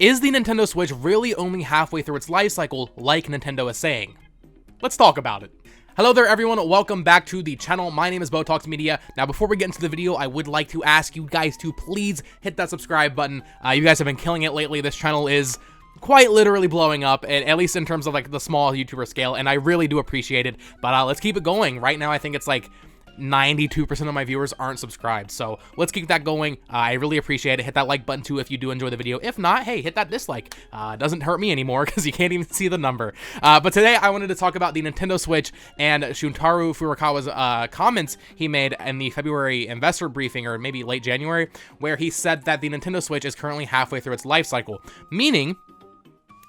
Is the Nintendo Switch really only halfway through its life cycle like Nintendo is saying? Let's talk about it. Hello there everyone, welcome back to the channel. My name is BoTalksMedia. Now before we get into the video, I would like to ask you guys to please hit that subscribe button. You guys have been killing it lately. This channel is quite literally blowing up, at least in terms of like the small YouTuber scale, and I really do appreciate it. But let's keep it going. Right now I think it's like 92% of my viewers aren't subscribed, so let's keep that going. I really appreciate it. Hit that like button too if you do enjoy the video. If not, hey, hit that dislike. It doesn't hurt me anymore because you can't even see the number. But today I wanted to talk about the Nintendo Switch and Shuntaro Furukawa's comments he made in the February investor briefing, or maybe late January, where he said that the Nintendo Switch is currently halfway through its life cycle, meaning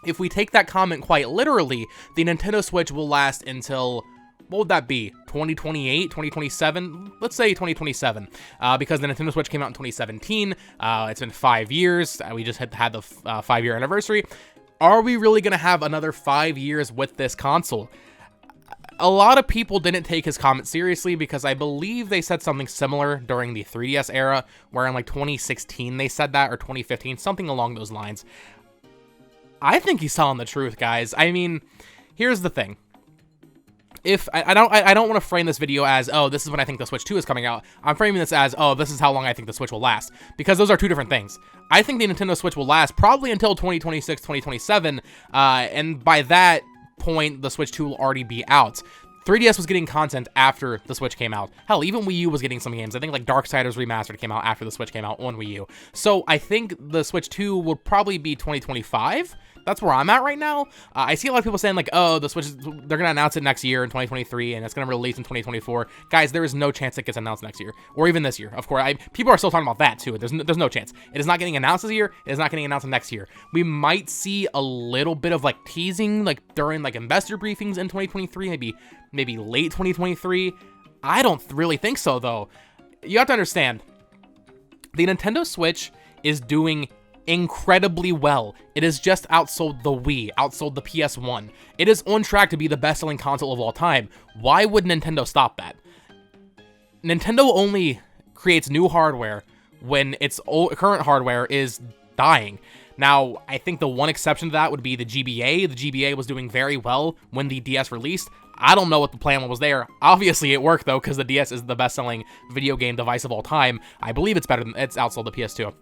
if we take that comment quite literally, the Nintendo Switch will last until, what would that be? 2028, 2027? Let's say 2027, because the Nintendo Switch came out in 2017. It's been 5 years. We just had the 5-year anniversary. Are we really going to have another 5 years with this console? A lot of people didn't take his comment seriously because I believe they said something similar during the 3DS era, where in like 2016 they said that, or 2015, something along those lines. I think he's telling the truth, guys. I mean, here's the thing. If I don't want to frame this video as, oh, this is when I think the Switch 2 is coming out. I'm framing this as, oh, this is how long I think the Switch will last, because those are two different things. I think the Nintendo Switch will last probably until 2026, 2027, and by that point, the Switch 2 will already be out. 3DS was getting content after the Switch came out. Hell, even Wii U was getting some games. I think like Darksiders Remastered came out after the Switch came out on Wii U. So I think the Switch 2 will probably be 2025. That's where I'm at right now. I see a lot of people saying like, oh, the Switch, they're going to announce it next year in 2023, and it's going to release in 2024. Guys, there is no chance it gets announced next year, or even this year. Of course, people are still talking about that too. There's no chance. It is not getting announced this year. It is not getting announced next year. We might see a little bit of like teasing, like during like investor briefings in 2023, maybe late 2023. I don't really think so though. You have to understand, the Nintendo Switch is doing incredibly well. It has just outsold the Wii, outsold the PS1. It is on track to be the best-selling console of all time. Why would Nintendo stop that? Nintendo only creates new hardware when its current hardware is dying. Now, I think the one exception to that would be the GBA. The GBA was doing very well when the DS released. I don't know what the plan was there. Obviously, it worked, though, because the DS is the best-selling video game device of all time. I believe it's outsold the PS2.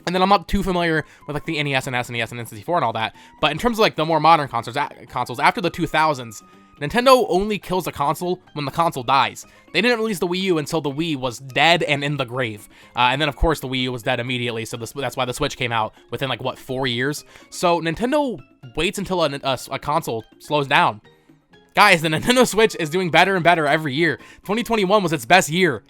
And then I'm not too familiar with like the NES and SNES and N64 and all that, but in terms of like the more modern consoles after the 2000s, Nintendo only kills a console when the console dies. They didn't release the Wii U until the Wii was dead and in the grave. And then, of course, the Wii U was dead immediately, so that's why the Switch came out within, like, what, 4 years? So Nintendo waits until a console slows down. Guys, the Nintendo Switch is doing better and better every year. 2021 was its best year.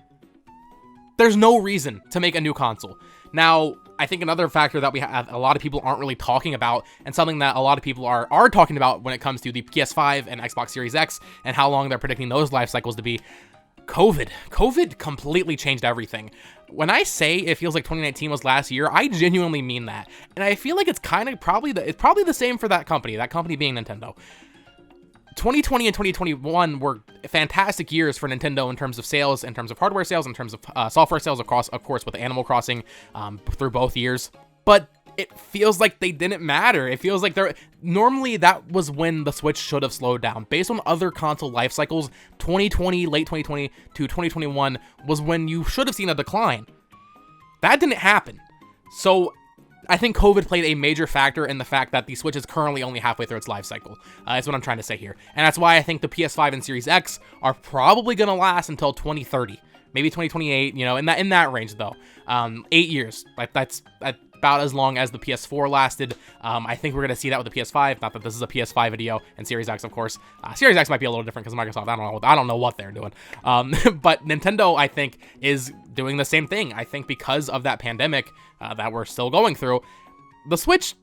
There's no reason to make a new console. Now, I think another factor that a lot of people aren't really talking about, and something that a lot of people are talking about when it comes to the PS5 and Xbox Series X and how long they're predicting those life cycles to be, COVID. COVID completely changed everything. When I say it feels like 2019 was last year, I genuinely mean that. And I feel like it's kind of probably the same for that company being Nintendo. 2020 and 2021 were fantastic years for Nintendo in terms of sales, in terms of hardware sales, in terms of software sales, of course, with Animal Crossing through both years. But it feels like they didn't matter. It feels like normally that was when the Switch should have slowed down. Based on other console life cycles, 2020, late 2020 to 2021 was when you should have seen a decline. That didn't happen. So I think COVID played a major factor in the fact that the Switch is currently only halfway through its life cycle. That's what I'm trying to say here. And that's why I think the PS5 and Series X are probably going to last until 2030. Maybe 2028, you know, in that range, though. 8 years. That's about as long as the PS4 lasted. I think we're going to see that with the PS5. Not that this is a PS5 video, and Series X, of course. Series X might be a little different because Microsoft, I don't know what they're doing. But Nintendo, I think, is doing the same thing. I think because of that pandemic that we're still going through, the Switch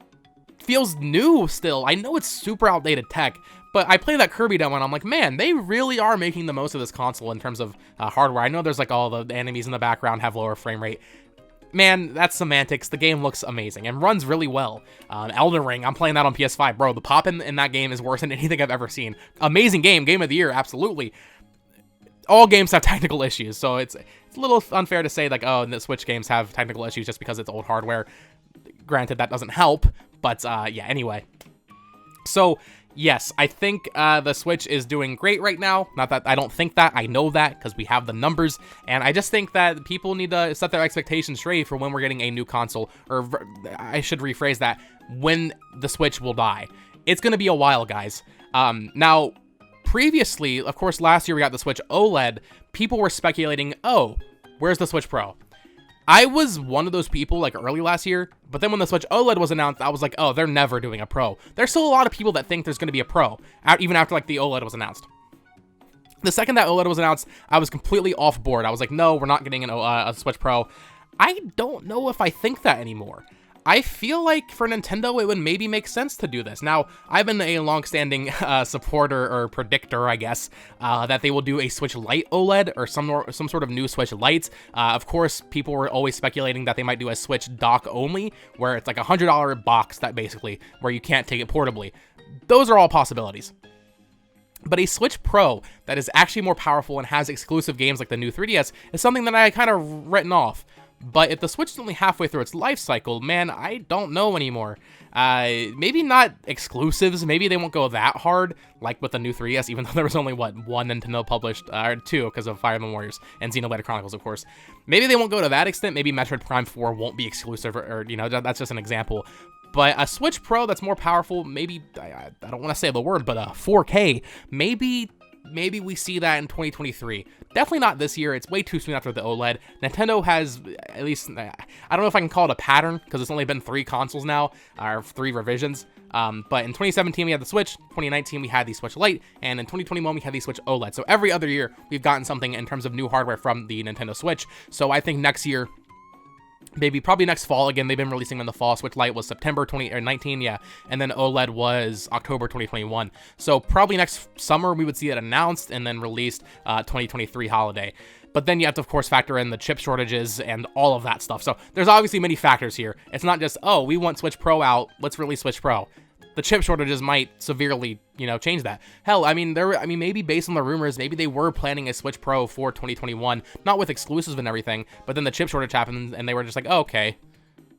feels new still. I know it's super outdated tech, but I play that Kirby demo and I'm like, man, they really are making the most of this console in terms of hardware. I know there's like all the enemies in the background have lower frame rate. Man, that's semantics. The game looks amazing and runs really well. Elden Ring, I'm playing that on PS5. Bro, the pop in that game is worse than anything I've ever seen. Amazing game of the year, absolutely. All games have technical issues, so it's a little unfair to say like, oh, the Switch games have technical issues just because it's old hardware. Granted, that doesn't help, but yeah, anyway. So, yes, I think the Switch is doing great right now. Not that I don't think that, I know that, because we have the numbers, and I just think that people need to set their expectations straight for when we're getting a new console, or I should rephrase that, when the Switch will die. It's going to be a while, guys. Now, previously, of course, last year we got the Switch OLED, people were speculating, oh, where's the Switch Pro? I was one of those people, like, early last year, but then when the Switch OLED was announced, I was like, oh, they're never doing a Pro. There's still a lot of people that think there's going to be a Pro, even after, like, the OLED was announced. The second that OLED was announced, I was completely off board. I was like, no, we're not getting a Switch Pro. I don't know if I think that anymore. I feel like for Nintendo, it would maybe make sense to do this. Now, I've been a long-standing supporter or predictor, I guess, that they will do a Switch Lite OLED or some sort of new Switch Lite. Of course, people were always speculating that they might do a Switch dock only, where it's like a $100 box that basically, where you can't take it portably. Those are all possibilities. But a Switch Pro that is actually more powerful and has exclusive games like the new 3DS is something that I kind of written off. But if the Switch is only halfway through its life cycle, man, I don't know anymore. Maybe not exclusives. Maybe they won't go that hard, like with the new 3DS, even though there was only, what, one Nintendo published, or two, because of Fire Emblem Warriors and Xenoblade Chronicles, of course. Maybe they won't go to that extent. Maybe Metroid Prime 4 won't be exclusive, or you know, that's just an example. But a Switch Pro that's more powerful, maybe, I don't want to say the word, but 4K, maybe we see that in 2023. Definitely not this year. It's way too soon after the OLED. Nintendo has, at least, I don't know if I can call it a pattern, because it's only been 3 consoles now, or 3 revisions. But in 2017, we had the Switch, 2019, we had the Switch Lite, and in 2021, we had the Switch OLED. So every other year, we've gotten something in terms of new hardware from the Nintendo Switch. So I think next year, maybe probably next fall, again, they've been releasing them in the fall. Switch Lite was September 2019, yeah, and then OLED was October 2021. So probably next summer we would see it announced and then released 2023 holiday. But then you have to, of course, factor in the chip shortages and all of that stuff. So there's obviously many factors here. It's not just, oh, we want Switch Pro out, let's release Switch Pro. The chip shortages might severely, you know, change that. Hell, I mean, maybe based on the rumors, maybe they were planning a Switch Pro for 2021, not with exclusives and everything, but then the chip shortage happened, and they were just like, oh, okay,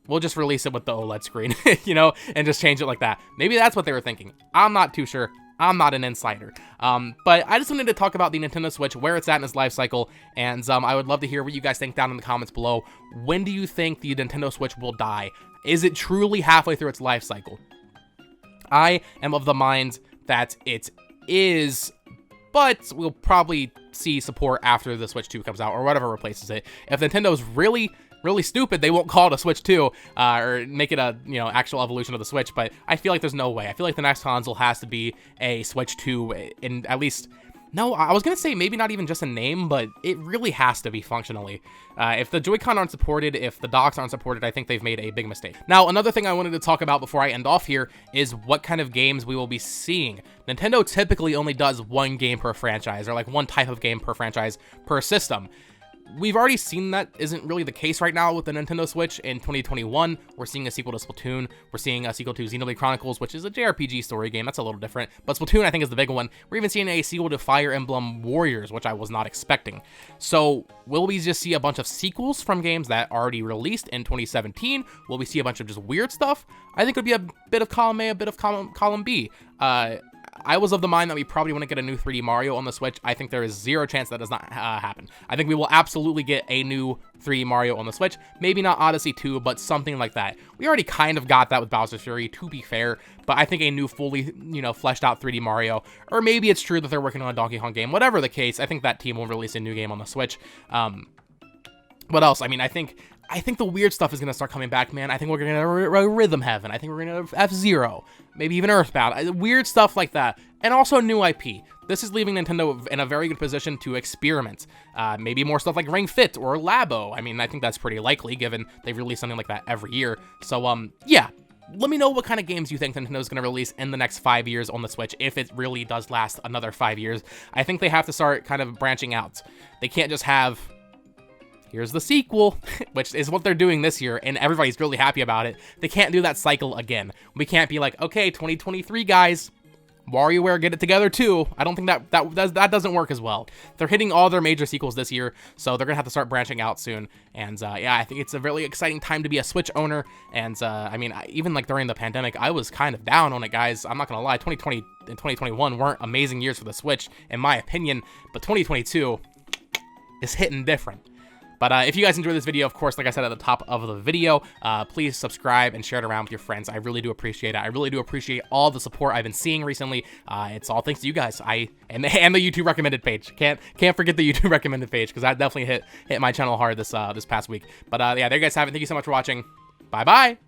we'll just release it with the OLED screen, you know, and just change it like that. Maybe that's what they were thinking. I'm not too sure. I'm not an insider. But I just wanted to talk about the Nintendo Switch, where it's at in its life cycle, and I would love to hear what you guys think down in the comments below. When do you think the Nintendo Switch will die? Is it truly halfway through its life cycle? I am of the mind that it is, but we'll probably see support after the Switch 2 comes out, or whatever replaces it. If Nintendo's really stupid, they won't call it a Switch 2, or make it a, you know, actual evolution of the Switch, but I feel like there's no way. I feel like the next console has to be a Switch 2, in at least... No, I was going to say maybe not even just a name, but it really has to be functionally. If the Joy-Con aren't supported, if the docks aren't supported, I think they've made a big mistake. Now, another thing I wanted to talk about before I end off here is what kind of games we will be seeing. Nintendo typically only does one game per franchise, or like one type of game per franchise per system. We've already seen that isn't really the case right now with the Nintendo Switch. In 2021, we're seeing a sequel to Splatoon. We're seeing a sequel to Xenoblade Chronicles, which is a JRPG story game. That's a little different. But Splatoon, I think, is the big one. We're even seeing a sequel to Fire Emblem Warriors, which I was not expecting. So, will we just see a bunch of sequels from games that already released in 2017? Will we see a bunch of just weird stuff? I think it would be a bit of column A, a bit of column B. I was of the mind that we probably wouldn't get a new 3D Mario on the Switch. I think there is zero chance that does not happen. I think we will absolutely get a new 3D Mario on the Switch. Maybe not Odyssey 2, but something like that. We already kind of got that with Bowser's Fury, to be fair, but I think a new fully, you know, fleshed out 3D Mario, or maybe it's true that they're working on a Donkey Kong game. Whatever the case, I think that team will release a new game on the Switch. What else? I mean, I think the weird stuff is going to start coming back, man. I think we're going to Rhythm Heaven. I think we're going to F-Zero. Maybe even Earthbound. Weird stuff like that. And also new IP. This is leaving Nintendo in a very good position to experiment. Maybe more stuff like Ring Fit or Labo. I mean, I think that's pretty likely, given they release something like that every year. So, yeah. Let me know what kind of games you think Nintendo's going to release in the next 5 years on the Switch, if it really does last another 5 years. I think they have to start kind of branching out. They can't just have... here's the sequel, which is what they're doing this year, and everybody's really happy about it. They can't do that cycle again. We can't be like, okay, 2023, guys, WarioWare get it together too. I don't think that doesn't work as well. They're hitting all their major sequels this year, so they're gonna have to start branching out soon. And yeah, I think it's a really exciting time to be a Switch owner. And I mean, even like during the pandemic, I was kind of down on it, guys. I'm not gonna lie. 2020 and 2021 weren't amazing years for the Switch, in my opinion, but 2022 is hitting different. But if you guys enjoyed this video, of course, like I said at the top of the video, please subscribe and share it around with your friends. I really do appreciate it. I really do appreciate all the support I've been seeing recently. It's all thanks to you guys. And the YouTube recommended page. Can't forget the YouTube recommended page, because that definitely hit my channel hard this past week. But yeah, there you guys have it. Thank you so much for watching. Bye bye.